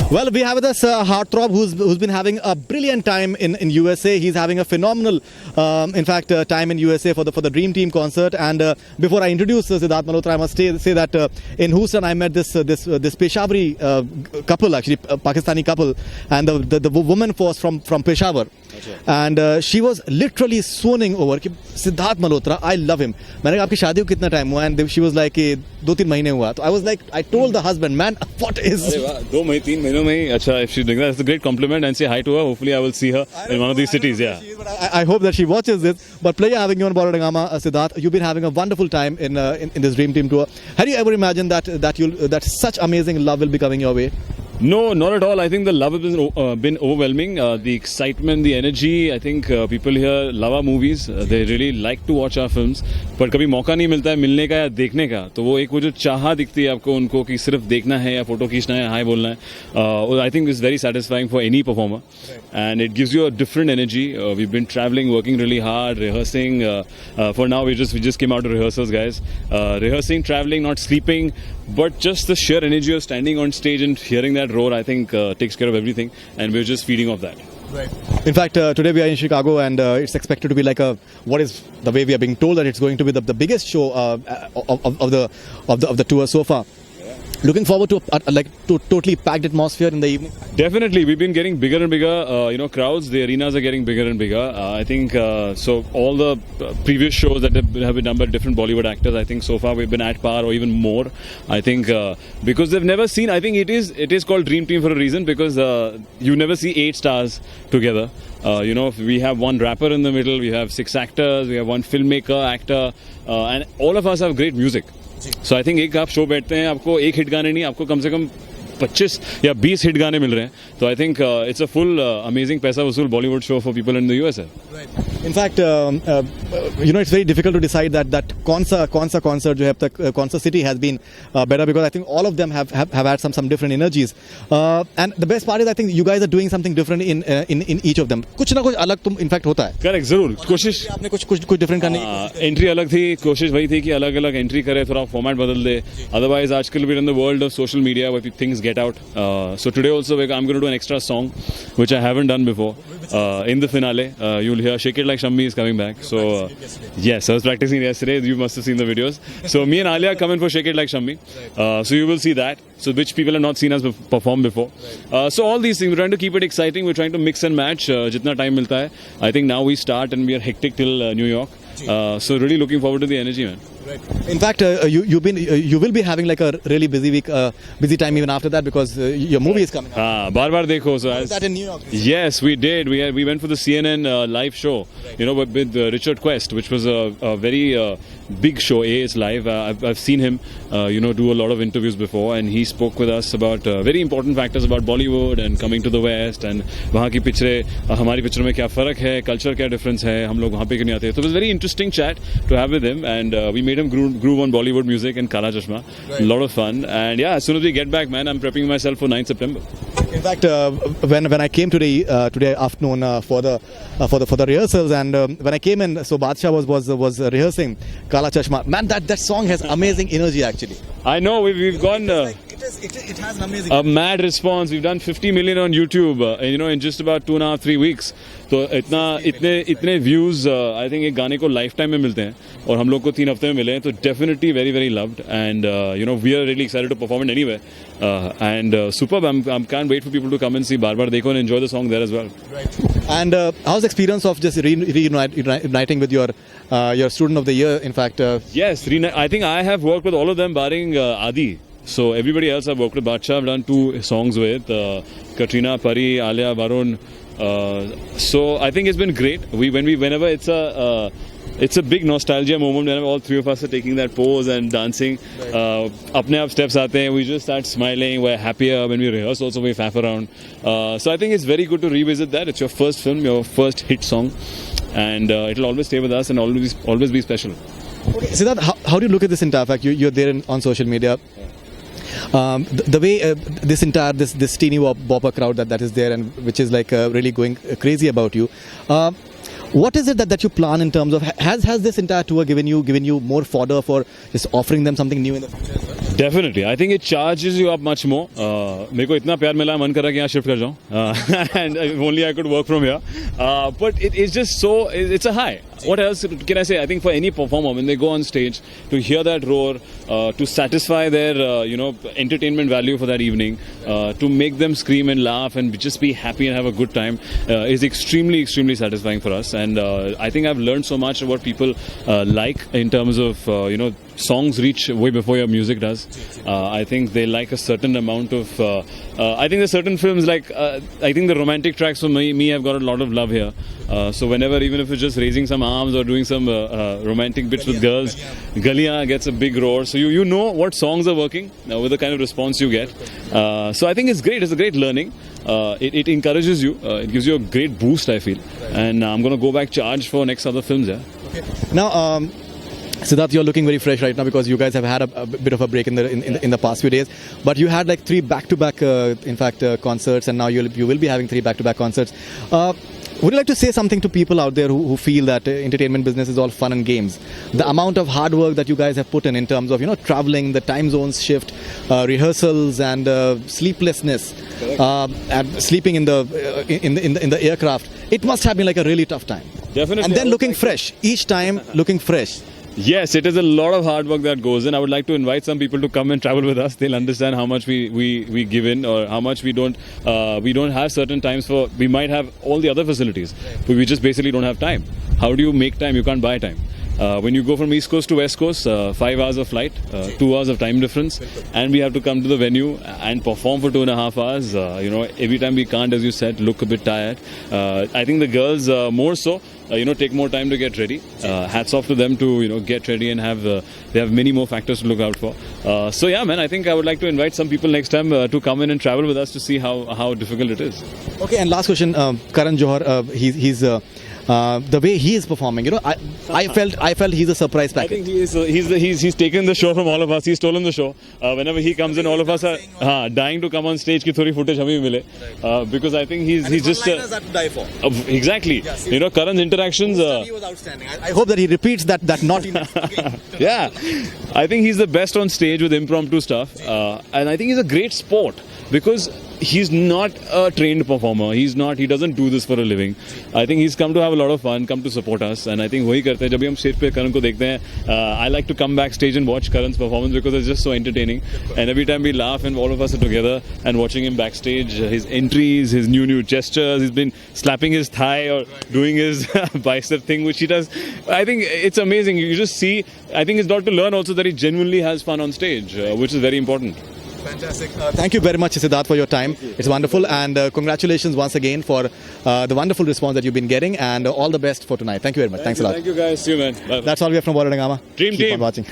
Well, we have with us Heartthrob, who's been having a brilliant time in USA. He's having a phenomenal, time in USA for the Dream Team concert. And before I introduce Siddharth Malhotra, I must say that in Houston I met this Peshawari couple, actually Pakistani couple, and the woman was from Peshawar. And she was literally swooning over कि Siddharth Malhotra, I love him. मैंने कहा आपकी शादी को कितना time हुआ? And she was like 2-3 महीने हुआ. So I was like, I told the husband, man, what is? अरे वाह, 2-3 महीनों में ही. अच्छा, if she's doing that, it's a great compliment and say hi to her. Hopefully, I will see her in one of these cities. Yeah. I hope that she watches this. But pleasure having you on board, Siddharth. You've been having a wonderful time in this Dream Team tour. Had you ever imagined that such amazing love will be coming your way? No, not at all. I think the love has been overwhelming. The excitement, the energy. I think people here love our movies. They really like to watch our films. पर कभी मौका नहीं मिलता है मिलने का या देखने का. तो वो जो चाह दिखती है आपको उनको कि सिर्फ देखना है या फोटो खींचना है, हाय बोलना है. I think it's very satisfying for any performer, and it gives you a different energy. We've been traveling, working really hard, rehearsing. For now, we just came out of rehearsals, guys. Rehearsing, traveling, not sleeping, but just the sheer energy of standing on stage and hearing that roar, I think takes care of everything, and we're just feeding off that. Right. In fact, today we are in Chicago, and it's expected to be like what is the way we are being told that it's going to be the biggest show of the tour so far. Looking forward to totally packed atmosphere in the evening. Definitely, we've been getting bigger and bigger. Crowds, the arenas are getting bigger and bigger. I think so. All the previous shows that have been done by different Bollywood actors, I think so far we've been at par or even more. I think because they've never seen. I think it is called Dream Team for a reason, because you never see 8 stars together. We have one rapper in the middle, we have 6 actors, we have one filmmaker, actor, and all of us have great music. So I think एक आप show बैठते हैं, आपको एक hit गाने नहीं, आपको कम से कम 25 या 20 हिट गाने मिल रहे हैं. तो I think it's a full amazing पैसा वसूल Bollywood show for people in the US. In fact, it's very difficult to decide that कौन सा concert जो है अब तक कौन सा city has been better, because I think all of them have had some different energies. And the best part is I think you guys are doing something different in each of them. कुछ ना कुछ अलग तुम in fact होता है. Correct, जरूर कोशिश. आपने कुछ different करने की एंट्री अलग थी, कोशिश वही थी कि अलग अलग एंट्री करे, थोड़ा फॉर्मेट बदल दे. अदरवाइज आजकल we're in the world of social media where things get out. So today also I'm going to do an extra song which I haven't done before. In the finale, you'll hear Shake It Like Shammi is coming back. So yes, I was practicing yesterday. You must have seen the videos. So me and Alia come in for Shake It Like Shammi. So you will see that. So which people have not seen us perform before. So all these things, we're trying to keep it exciting. We're trying to mix and match. Jitna time milta hai. I think now we start and we are hectic till New York. So really looking forward to the energy, man. Right. In fact, you will be having like a really busy week, busy time even after that, because your movie is coming out. Baar dekho. So that in New York? Yes, we did. We went for the CNN live show, with Richard Quest, which was a very big show. It's live. I've seen him, do a lot of interviews before, and he spoke with us about very important factors about Bollywood and coming to the West, and वहाँ की पिक्चरें, हमारी पिक्चरों में क्या फर्क है, culture क्या डिफरेंस है, हम लोग वहाँ पे क्यों नहीं आते. So it was a very interesting chat to have with him, and we made him groove on Bollywood music and Kala Chashma. Right. A lot of fun, and yeah, as soon as we get back, man, I'm prepping myself for 9th September. In fact, when I came today afternoon for the rehearsals, and when I came in, so Badshah was rehearsing Kala Chashma. Man, that song has amazing energy actually. I know, we've gone. It has an amazing. A mad response. We've done 50 million on YouTube, in just about 2.5-3 weeks. तो इतने views I think एक गाने को life time में मिलते हैं, और हम लोग को 3 हफ्ते में मिले हैं. तो definitely very very loved, and we are really excited to perform it anyway, and superb. I can't wait for people to come and see बार देखो and enjoy the song there as well. Right. And how's the experience of just reuniting with your student of the year? In fact, yes, I think I have worked with all of them barring Adi. So everybody else I've worked with. Badshah I've done 2 songs with, Katrina, Pari, Alia, Varun. So I think it's been great. Whenever it's a big nostalgia moment whenever all 3 of us are taking that pose and dancing. Apne aap steps aate hain, we just start smiling, we're happier. When we rehearse also we faff around. So I think it's very good to revisit that. It's your first film, your first hit song, and it'll always stay with us and always be special. Okay, Siddharth, how do you look at this entire fact? You're there on social media. The way this teeny bopper crowd that is there, and which is like really going crazy about you. What is it that you plan in terms of, has this entire tour given you more fodder for just offering them something new in the future as well? Definitely, I think it charges you up much more. मेरे को इतना प्यार मिला, मन कर रहा है कि यहाँ shift कर जाऊँ. And if only I could work from here. But it's just so, it's a high. What else can I say? I think for any performer, when they go on stage, to hear that roar, to satisfy their, entertainment value for that evening, to make them scream and laugh and just be happy and have a good time, is extremely, extremely satisfying for us. And I think I've learned so much about people like in terms of, songs reach way before your music does. I think they like a certain amount of. I think there's certain films like I think the romantic tracks for me have got a lot of love here. So whenever, even if it's just raising some arms or doing some romantic bits with girls, Galiyan gets a big roar. So you know what songs are working with the kind of response you get. So I think it's great. It's a great learning. It encourages you. It gives you a great boost, I feel. And I'm going to go back charged for next other films. Yeah. Okay. Now. Siddharth, you're looking very fresh right now because you guys have had a bit of a break in the past few days. But you had like 3 back-to-back, concerts, and now you will be having 3 back-to-back concerts. Would you like to say something to people out there who feel that entertainment business is all fun and games? The amount of hard work that you guys have put in terms of traveling, the time zones shift, rehearsals, and sleeplessness, and sleeping in the aircraft. It must have been like a really tough time. Definitely. And then looking fresh each time, looking fresh. Yes, it is a lot of hard work that goes in. I would like to invite some people to come and travel with us. They'll understand how much we give in, or how much we don't have certain times for. We might have all the other facilities, but we just basically don't have time. How do you make time? You can't buy time. When you go from East Coast to West Coast, 5 hours of flight, 2 hours of time difference, and we have to come to the venue and perform for 2.5 hours. Every time we can't, as you said, look a bit tired. I think the girls more so. Take more time to get ready. Hats off to them to get ready and they have many more factors to look out for. So yeah, man, I think I would like to invite some people next time to come in and travel with us to see how difficult it is. Okay, and last question, Karan Johar, he's the way he is performing, I felt he's a surprise package. I think he's taken the show from all of us. He's stolen the show. Whenever he comes in, all of us are dying to come on stage. Ki thodi footage hame bhi mile, because I think he's just that to die for. Exactly. Yes, Karan's interactions. He was outstanding. I hope that he repeats that naughtiness again. Yeah, I think he's the best on stage with impromptu stuff, and I think he's a great sport because he's not a trained performer. He doesn't do this for a living. I think he's come to have a lot of fun, come to support us, and I think वही करते हैं जब भी हम stage पे Karan को देखते हैं. I like to come backstage and watch Karan's performance because it's just so entertaining, and every time we laugh and all of us are together and watching him backstage, his entries, his new gestures, he's been slapping his thigh or doing his bicep thing, which he does. I think it's amazing. You just see. I think it's got to learn also that he genuinely has fun on stage, which is very important. Fantastic. Thank you very much, Siddharth, for your time. It's wonderful, and congratulations once again for the wonderful response that you've been getting, and all the best for tonight. Thank you very much. Thanks a lot. Thank you, guys. See you, man. Bye. That's all we have from Bollywood Hungama. Dream Keep Team. on watching.